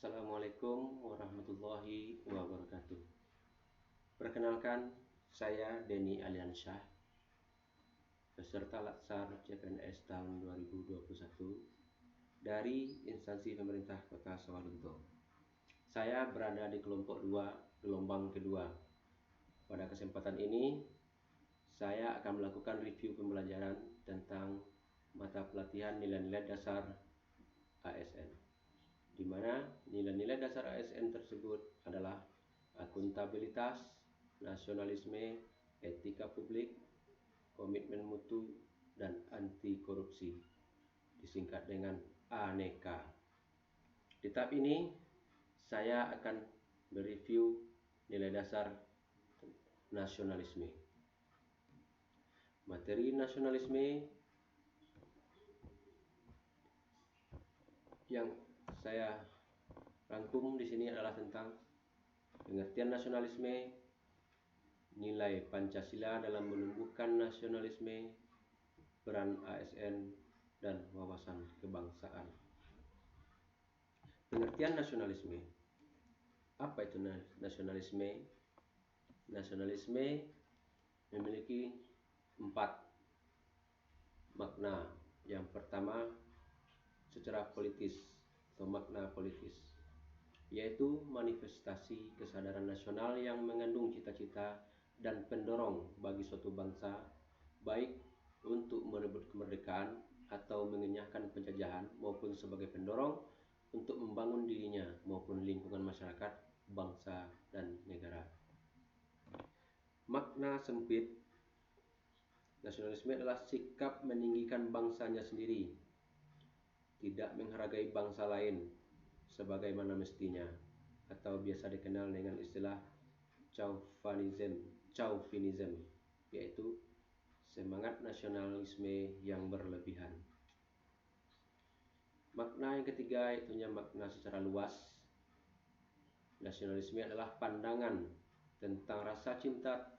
Assalamualaikum warahmatullahi wabarakatuh. Perkenalkan, saya Denny Aliansyah, peserta Latsar CPNS tahun 2021 dari instansi pemerintah Kota Sawalunto. Saya berada di kelompok 2, gelombang kedua. Pada kesempatan ini, saya akan melakukan review pembelajaran tentang mata pelatihan nilai-nilai dasar ASN, di mana nilai-nilai dasar ASN tersebut adalah akuntabilitas, nasionalisme, etika publik, komitmen mutu, dan anti korupsi, disingkat dengan ANEKA. Di tahap ini, saya akan mereview nilai dasar nasionalisme. Materi nasionalisme yang saya rangkum di sini adalah tentang pengertian nasionalisme, nilai Pancasila dalam menumbuhkan nasionalisme, peran ASN, dan wawasan kebangsaan. Pengertian nasionalisme. Apa itu nasionalisme? Nasionalisme memiliki 4 makna. Yang pertama, secara politis atau makna politis, yaitu manifestasi kesadaran nasional yang mengandung cita-cita dan pendorong bagi suatu bangsa, baik untuk merebut kemerdekaan atau mengenyahkan penjajahan, maupun sebagai pendorong untuk membangun dirinya maupun lingkungan masyarakat, bangsa, dan negara. Makna sempit, nasionalisme adalah sikap meninggikan bangsanya sendiri, tidak menghargai bangsa lain sebagaimana mestinya, atau biasa dikenal dengan istilah chauvinism, yaitu semangat nasionalisme yang berlebihan. Makna yang ketiga yaitu makna secara luas. Nasionalisme adalah pandangan tentang rasa cinta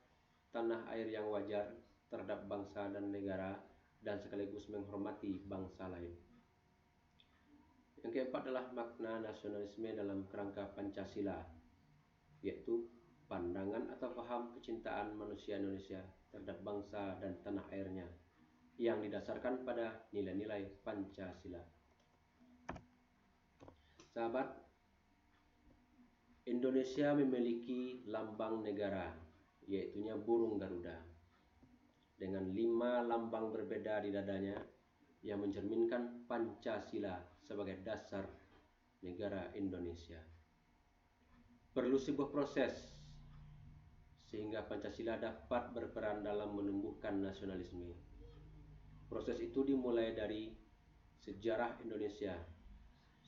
tanah air yang wajar terhadap bangsa dan negara, dan sekaligus menghormati bangsa lain. Yang keempat adalah makna nasionalisme dalam kerangka Pancasila, yaitu pandangan atau paham kecintaan manusia Indonesia terhadap bangsa dan tanah airnya yang didasarkan pada nilai-nilai Pancasila. Sahabat, Indonesia memiliki lambang negara, yaitu burung Garuda, dengan 5 lambang berbeda di dadanya yang mencerminkan Pancasila sebagai dasar negara Indonesia. Perlu sebuah proses sehingga Pancasila dapat berperan dalam menumbuhkan nasionalisme. Proses itu dimulai dari sejarah Indonesia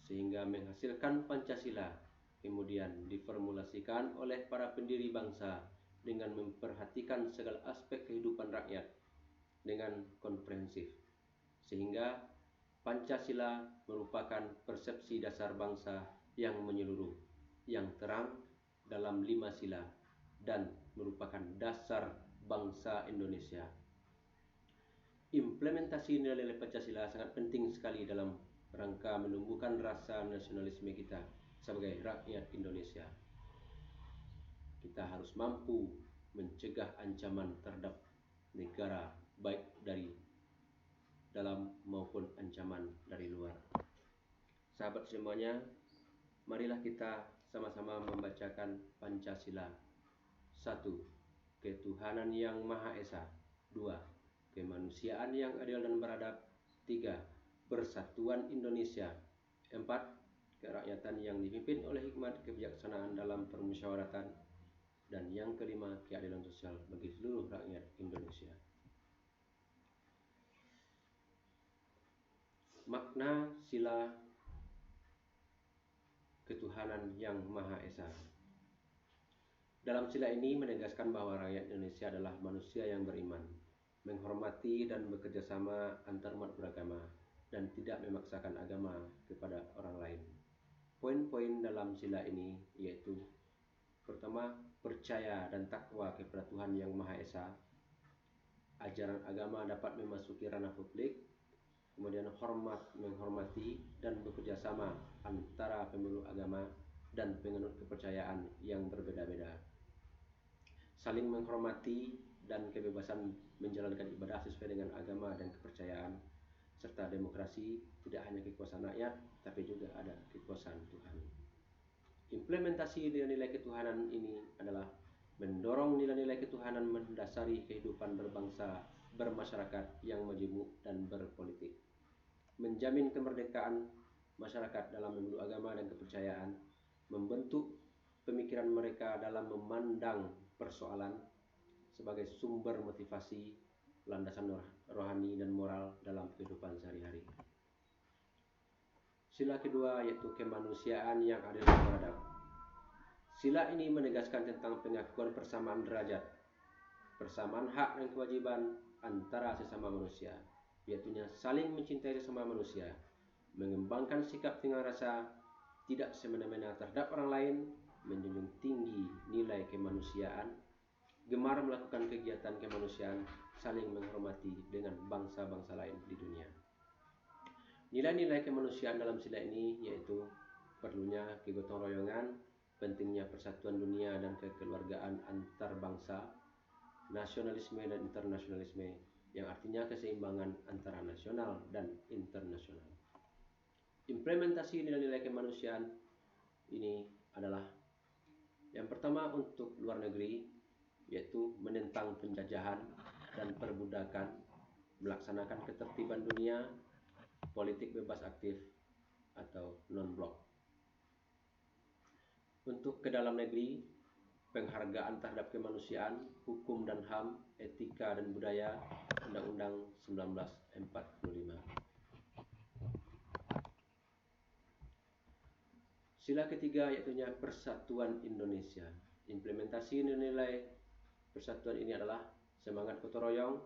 sehingga menghasilkan Pancasila, kemudian diformulasikan oleh para pendiri bangsa dengan memperhatikan segala aspek kehidupan rakyat dengan komprehensif, sehingga Pancasila merupakan persepsi dasar bangsa yang menyeluruh, yang terang dalam 5 sila, dan merupakan dasar bangsa Indonesia. Implementasi nilai-nilai Pancasila sangat penting sekali dalam rangka menumbuhkan rasa nasionalisme kita sebagai rakyat Indonesia. Kita harus mampu mencegah ancaman terhadap negara, baik dari dalam maupun ancaman dari luar. Sahabat semuanya, marilah kita sama-sama membacakan Pancasila. 1. Ketuhanan yang Maha Esa. 2. Kemanusiaan yang adil dan beradab. 3. Persatuan Indonesia. 4. Kerakyatan yang dipimpin oleh hikmat kebijaksanaan dalam permusyawaratan. Dan yang kelima, keadilan sosial bagi seluruh rakyat Indonesia. Makna sila ketuhanan yang Maha Esa. Dalam sila ini menegaskan bahwa rakyat Indonesia adalah manusia yang beriman, menghormati dan bekerja sama antarumat beragama, dan tidak memaksakan agama kepada orang lain. Poin-poin dalam sila ini yaitu: pertama, percaya dan takwa kepada Tuhan yang Maha Esa. Ajaran agama dapat memasuki ranah publik. kemudian menghormati dan bekerja sama antara pemeluk agama dan penganut kepercayaan yang berbeda-beda, saling menghormati dan kebebasan menjalankan ibadah sesuai dengan agama dan kepercayaan, serta demokrasi tidak hanya kekuasaan rakyat tapi juga ada kekuasaan Tuhan. Implementasi nilai-nilai ketuhanan ini adalah mendorong nilai-nilai ketuhanan mendasari kehidupan berbangsa, bermasyarakat yang majemuk dan berpolitik, menjamin kemerdekaan masyarakat dalam memeluk agama dan kepercayaan, membentuk pemikiran mereka dalam memandang persoalan sebagai sumber motivasi, landasan rohani dan moral dalam kehidupan sehari-hari. Sila kedua yaitu kemanusiaan yang adil dan beradab. Sila ini menegaskan tentang pengakuan persamaan derajat, persamaan hak dan kewajiban antara sesama manusia, yaitu saling mencintai sesama manusia, mengembangkan sikap tingkah rasa, tidak semena-mena terhadap orang lain, menjunjung tinggi nilai kemanusiaan, gemar melakukan kegiatan kemanusiaan, saling menghormati dengan bangsa-bangsa lain di dunia. Nilai-nilai kemanusiaan dalam sila ini yaitu perlunya kegotong royongan, pentingnya persatuan dunia dan kekeluargaan antar bangsa, nasionalisme dan internasionalisme yang artinya keseimbangan antara nasional dan internasional. Implementasi nilai-nilai kemanusiaan ini adalah yang pertama untuk luar negeri, yaitu menentang penjajahan dan perbudakan, melaksanakan ketertiban dunia, politik bebas aktif atau non-blok. Untuk ke dalam negeri, penghargaan terhadap kemanusiaan, hukum dan HAM, etika dan budaya, Undang-Undang 1945. Sila ketiga yaitu persatuan Indonesia. Implementasi nilai persatuan ini adalah semangat gotong royong,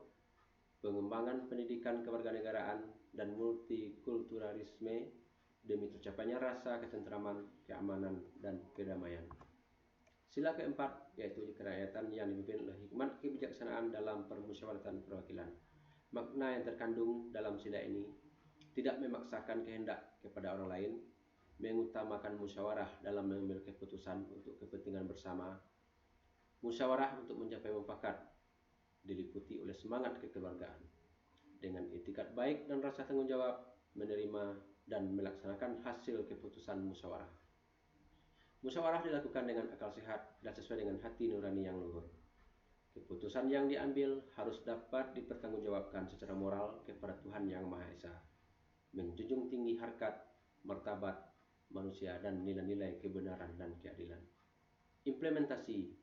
pengembangan pendidikan kewarganegaraan dan multikulturalisme demi tercapainya rasa ketentraman, keamanan, dan kedamaian. Sila keempat yaitu kerakyatan yang dipimpin oleh hikmat kebijaksanaan dalam permusyawaratan perwakilan. Makna yang terkandung dalam sila ini tidak memaksakan kehendak kepada orang lain, mengutamakan musyawarah dalam mengambil keputusan untuk kepentingan bersama, musyawarah untuk mencapai mufakat, diliputi oleh semangat kekeluargaan, dengan etikat baik dan rasa tanggung jawab, menerima dan melaksanakan hasil keputusan musyawarah. Musyawarah dilakukan dengan akal sehat dan sesuai dengan hati nurani yang luhur. Keputusan yang diambil harus dapat dipertanggungjawabkan secara moral kepada Tuhan Yang Maha Esa, menjunjung tinggi harkat, martabat manusia dan nilai-nilai kebenaran dan keadilan. Implementasi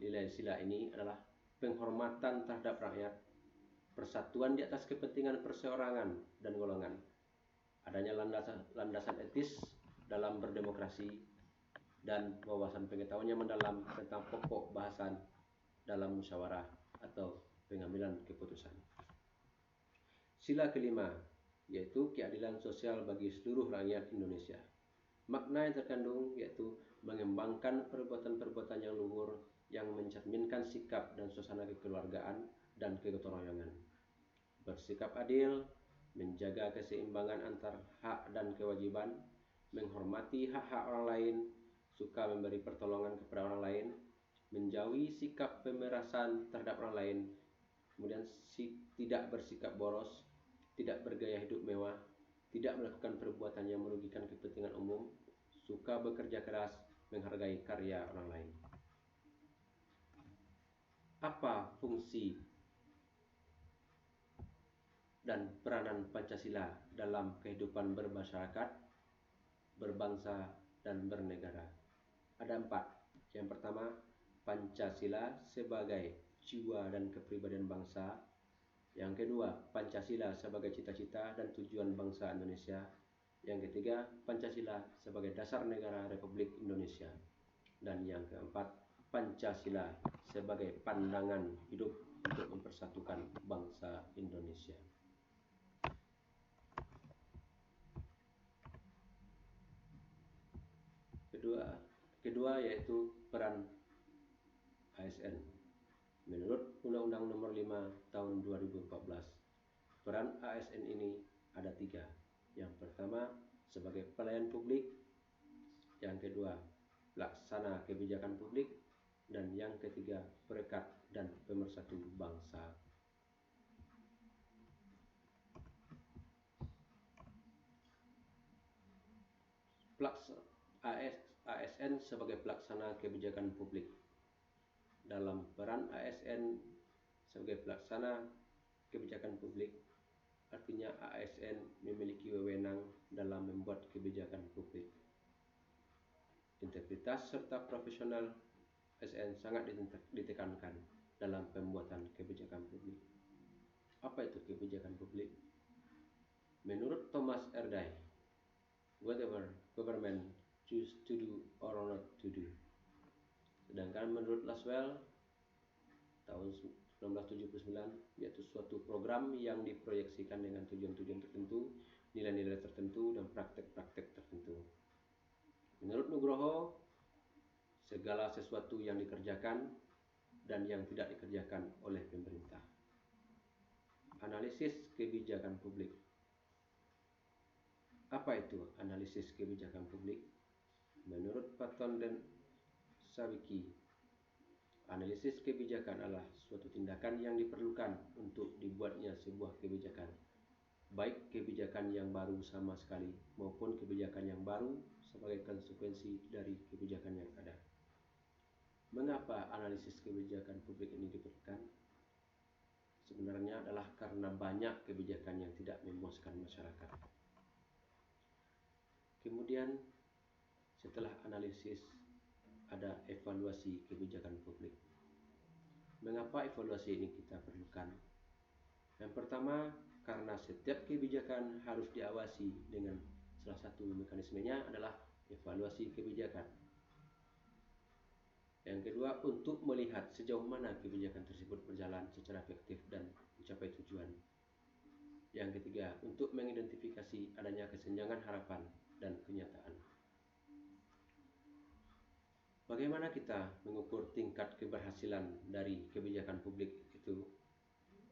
nilai sila ini adalah penghormatan terhadap rakyat, persatuan di atas kepentingan perseorangan dan golongan, adanya landasan etis dalam berdemokrasi, dan wawasan pengetahuan yang mendalam tentang pokok bahasan dalam musyawarah atau pengambilan keputusan. Sila kelima yaitu keadilan sosial bagi seluruh rakyat Indonesia. Makna yang terkandung yaitu mengembangkan perbuatan-perbuatan yang luhur yang mencerminkan sikap dan suasana kekeluargaan dan kegotong royongan. Bersikap adil, menjaga keseimbangan antar hak dan kewajiban, menghormati hak-hak orang lain, suka memberi pertolongan kepada orang lain, menjauhi sikap pemerasan terhadap orang lain, kemudian tidak bersikap boros, tidak bergaya hidup mewah, tidak melakukan perbuatan yang merugikan kepentingan umum, suka bekerja keras, menghargai karya orang lain. Apa fungsi dan peranan Pancasila dalam kehidupan bermasyarakat, berbangsa, dan bernegara? Ada 4. Yang pertama, Pancasila sebagai jiwa dan kepribadian bangsa. Yang kedua, Pancasila sebagai cita-cita dan tujuan bangsa Indonesia. Yang ketiga, Pancasila sebagai dasar negara Republik Indonesia. Dan yang keempat, Pancasila sebagai pandangan hidup untuk mempersatukan bangsa Indonesia. Kedua yaitu peran ASN. Menurut Undang-Undang Nomor 5 Tahun 2014, peran ASN ini ada 3. Yang pertama sebagai pelayan publik, yang kedua pelaksana kebijakan publik, dan yang ketiga perekat dan pemersatu bangsa. ASN sebagai pelaksana kebijakan publik. Dalam peran ASN sebagai pelaksana kebijakan publik, artinya ASN memiliki wewenang dalam membuat kebijakan publik. Integritas serta profesional ASN sangat ditekankan dalam pembuatan kebijakan publik. Apa itu kebijakan publik? Menurut Thomas Erdai, whatever government choose to do or not to do. Sedangkan menurut Laswell tahun 1979, yaitu suatu program yang diproyeksikan dengan tujuan-tujuan tertentu, nilai-nilai tertentu, dan praktek-praktek tertentu. Menurut Nugroho, segala sesuatu yang dikerjakan dan yang tidak dikerjakan oleh pemerintah. Analisis kebijakan publik. Apa itu analisis kebijakan publik? Menurut Patton dan Sawicki, analisis kebijakan adalah suatu tindakan yang diperlukan untuk dibuatnya sebuah kebijakan, baik kebijakan yang baru sama sekali maupun kebijakan yang baru sebagai konsekuensi dari kebijakan yang ada. Mengapa analisis kebijakan publik ini diperlukan? Sebenarnya adalah karena banyak kebijakan yang tidak memuaskan masyarakat. Kemudian setelah analisis ada evaluasi kebijakan publik. Mengapa evaluasi ini kita perlukan? Yang pertama, karena setiap kebijakan harus diawasi dengan salah satu mekanismenya adalah evaluasi kebijakan. Yang kedua, untuk melihat sejauh mana kebijakan tersebut berjalan secara efektif dan mencapai tujuan. Yang ketiga, untuk mengidentifikasi adanya kesenjangan harapan dan kenyataan. Bagaimana kita mengukur tingkat keberhasilan dari kebijakan publik itu?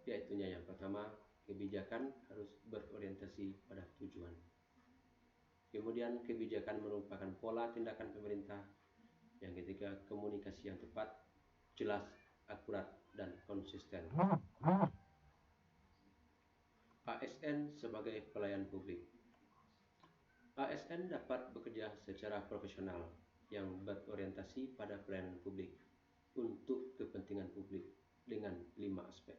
Yaitunya yang pertama, kebijakan harus berorientasi pada tujuan. Kemudian kebijakan merupakan pola tindakan pemerintah. Yang ketiga, komunikasi yang tepat, jelas, akurat, dan konsisten. ASN sebagai pelayan publik. ASN dapat bekerja secara profesional yang berorientasi pada pelayanan publik untuk kepentingan publik dengan 5 aspek.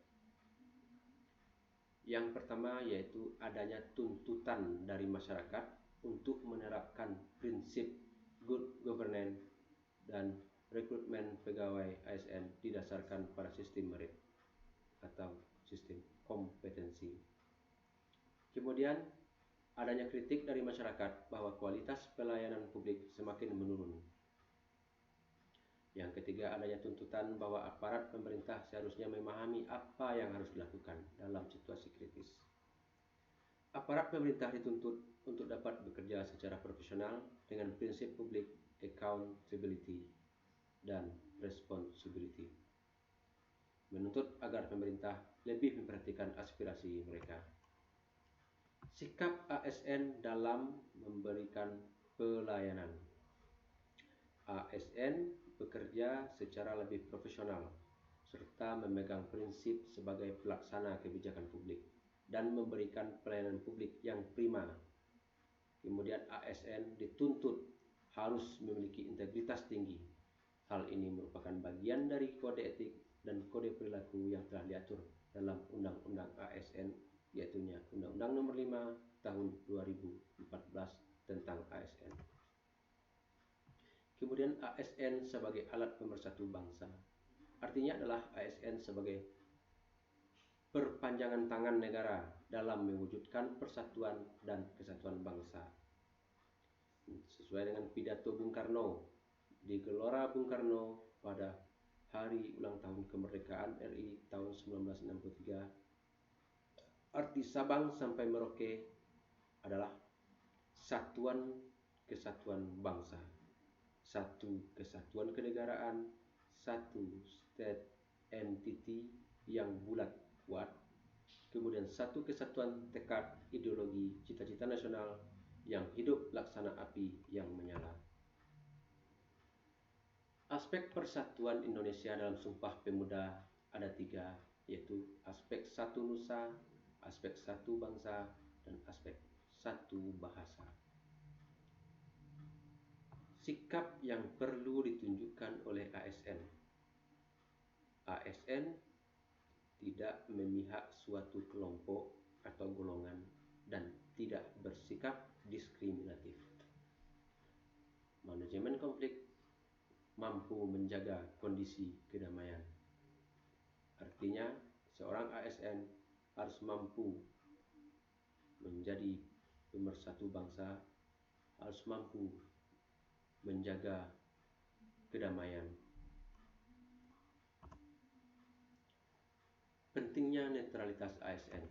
Yang pertama yaitu adanya tuntutan dari masyarakat untuk menerapkan prinsip good governance dan rekrutmen pegawai ASN didasarkan pada sistem merit atau sistem kompetensi. Kemudian adanya kritik dari masyarakat bahwa kualitas pelayanan publik semakin menurun. Yang ketiga, adanya tuntutan bahwa aparat pemerintah seharusnya memahami apa yang harus dilakukan dalam situasi kritis. Aparat pemerintah dituntut untuk dapat bekerja secara profesional dengan prinsip public accountability dan responsibility. Menuntut agar pemerintah lebih memperhatikan aspirasi mereka. Sikap ASN dalam memberikan pelayanan. ASN bekerja secara lebih profesional serta memegang prinsip sebagai pelaksana kebijakan publik dan memberikan pelayanan publik yang prima. Kemudian ASN dituntut harus memiliki integritas tinggi. Hal ini merupakan bagian dari kode etik dan kode perilaku yang telah diatur dalam Undang-Undang ASN, yaitu Undang-Undang Nomor 5 Tahun 2014 tentang ASN. Kemudian ASN sebagai alat pemersatu bangsa. Artinya adalah ASN sebagai perpanjangan tangan negara dalam mewujudkan persatuan dan kesatuan bangsa. Sesuai dengan pidato Bung Karno di Gelora Bung Karno pada hari ulang tahun kemerdekaan RI tahun 1963, arti Sabang sampai Merauke adalah satuan kesatuan bangsa, satu kesatuan kenegaraan, satu state entity yang bulat kuat, Kemudian satu kesatuan tekad, ideologi, cita-cita nasional yang hidup laksana api yang menyala. Aspek persatuan Indonesia dalam Sumpah Pemuda ada 3, yaitu aspek satu nusa, aspek satu bangsa, dan aspek satu bahasa. Sikap yang perlu ditunjukkan oleh ASN. ASN tidak memihak suatu kelompok atau golongan dan tidak bersikap diskriminatif. Manajemen konflik mampu menjaga kondisi kedamaian. Artinya, seorang ASN harus mampu menjadi pemersatu bangsa, harus mampu menjaga kedamaian. Pentingnya netralitas ASN.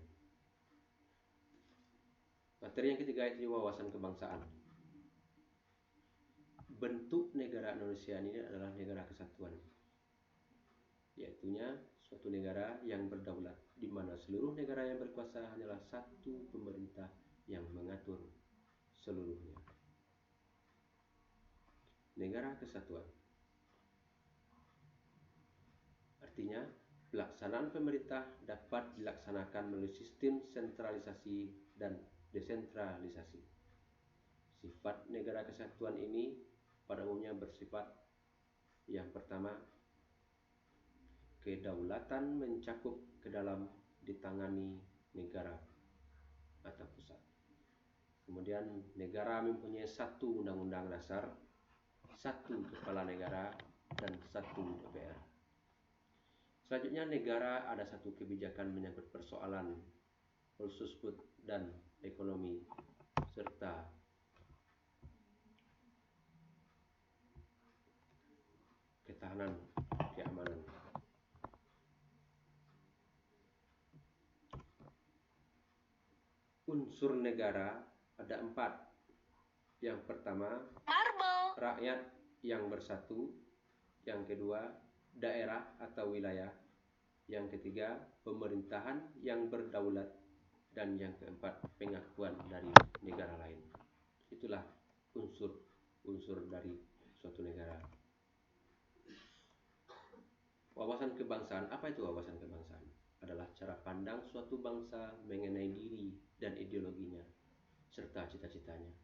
Materi yang ketiga itu wawasan kebangsaan. Bentuk negara Indonesia ini adalah negara kesatuan, yaitunya suatu negara yang berdaulat, di mana seluruh negara yang berkuasa hanyalah satu pemerintah yang mengatur seluruhnya. Negara kesatuan artinya pelaksanaan pemerintah dapat dilaksanakan melalui sistem sentralisasi dan desentralisasi. Sifat negara kesatuan ini pada umumnya bersifat yang pertama, kedaulatan mencakup ke dalam ditangani negara atau pusat. Kemudian negara mempunyai satu undang-undang dasar, satu kepala negara, dan satu DPR. Selanjutnya negara ada satu kebijakan menyangkut persoalan khusus dan ekonomi serta ketahanan keamanan. Unsur negara ada 4. Yang pertama, rakyat yang bersatu. Yang kedua, daerah atau wilayah. Yang ketiga, pemerintahan yang berdaulat. Dan yang keempat, pengakuan dari negara lain. Itulah unsur dari suatu negara. Wawasan kebangsaan. Apa itu wawasan kebangsaan? Adalah cara pandang suatu bangsa mengenai diri dan ideologinya, serta cita-citanya,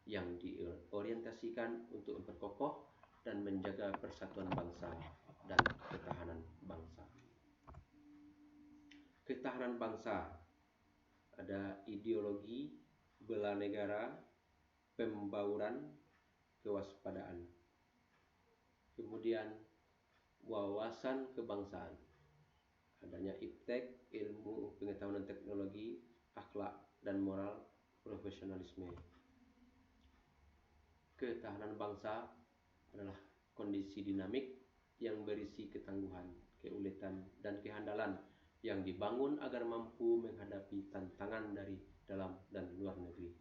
yang diorientasikan untuk memperkokoh dan menjaga persatuan bangsa dan ketahanan bangsa. Ketahanan bangsa ada ideologi, bela negara, pembauran, kewaspadaan. Kemudian wawasan kebangsaan, adanya iptek, ilmu pengetahuan dan teknologi, akhlak dan moral, profesionalisme. Ketahanan bangsa adalah kondisi dinamik yang berisi ketangguhan, keuletan, dan kehandalan yang dibangun agar mampu menghadapi tantangan dari dalam dan luar negeri.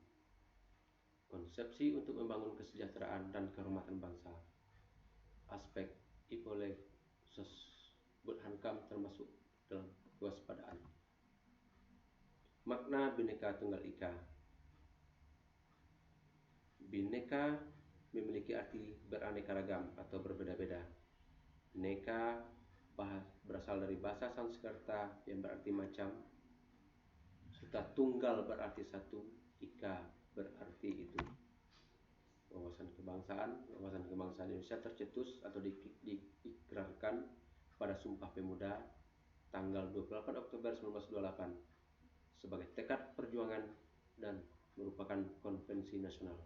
Konsepsi untuk membangun kesejahteraan dan kehormatan bangsa. Aspek Ipolek Hankam termasuk dalam kewaspadaan. Makna Bhinneka Tunggal Ika. Bhinneka memiliki arti beraneka ragam atau berbeda-beda. Neka berasal dari bahasa Sanskerta yang berarti macam, serta tunggal berarti satu, ika berarti itu. Wawasan kebangsaan Indonesia tercetus atau diikrarkan pada Sumpah Pemuda tanggal 28 Oktober 1928 sebagai tekad perjuangan dan merupakan konvensi nasional.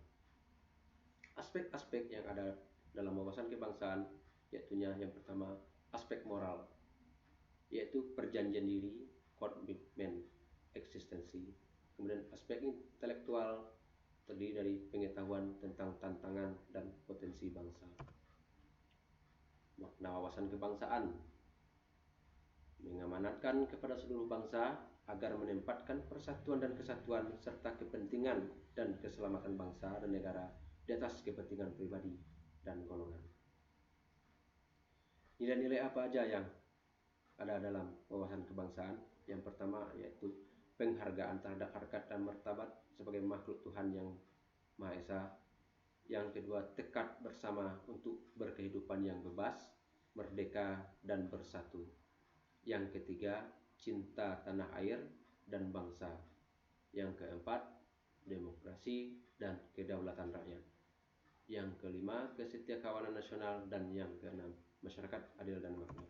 Aspek-aspek yang ada dalam wawasan kebangsaan yaitu yang pertama, aspek moral, yaitu perjanjian diri, komitmen eksistensi. Kemudian aspek intelektual terdiri dari pengetahuan tentang tantangan dan potensi bangsa. Makna wawasan kebangsaan mengamanatkan kepada seluruh bangsa agar menempatkan persatuan dan kesatuan serta kepentingan dan keselamatan bangsa dan negara di atas kepentingan pribadi dan golongan. Nilai-nilai apa aja yang ada dalam wawasan kebangsaan? Yang pertama yaitu penghargaan terhadap harkat dan martabat sebagai makhluk Tuhan yang Maha Esa. Yang kedua, tekad bersama untuk berkehidupan yang bebas, merdeka, dan bersatu. Yang ketiga, cinta tanah air dan bangsa. Yang keempat, demokrasi dan kedaulatan rakyat. Yang kelima, kesetiakawanan nasional. Dan yang keenam, masyarakat adil dan makmur.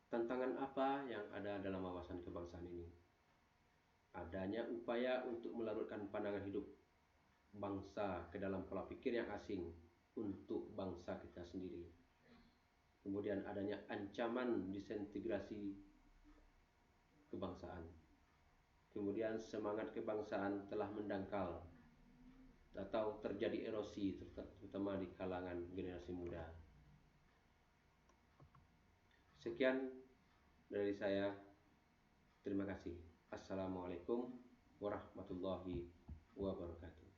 Tantangan apa yang ada dalam wawasan kebangsaan ini? Adanya upaya untuk melarutkan pandangan hidup bangsa ke dalam pola pikir yang asing untuk bangsa kita sendiri. Kemudian adanya ancaman disintegrasi kebangsaan. Kemudian semangat kebangsaan telah mendangkal atau terjadi erosi terutama di kalangan generasi muda. Sekian dari saya. Terima kasih. Assalamualaikum warahmatullahi wabarakatuh.